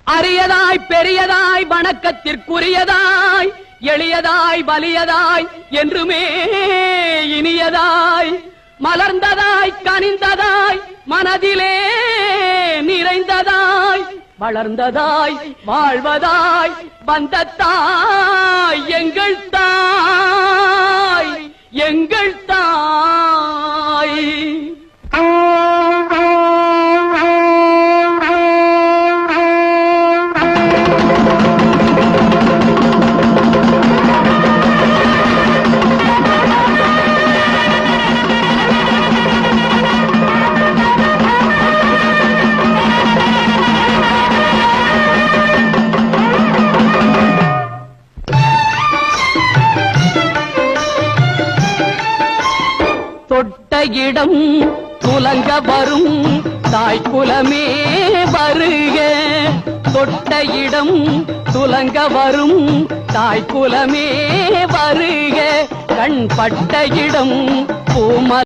அரியதாய் பெரியதாய் வணக்கத்திற்குரியதாய் எளியதாய் வலியதாய் என்றுமே இனியதாய் மலர்ந்ததாய் கனிந்ததாய் மனதிலே நிறைந்ததாய் வளர்ந்ததாய் வாழ்வதாய் வந்த தாய் எங்கள் தாய் எங்கள் தாய். தொட்ட இடம் துலங்க வரும் தாய்க்குலமே வருக. தொட்ட இடம் துலங்க வரும் தாய்க்குலமே வருக. கண் பட்ட இடம் பூம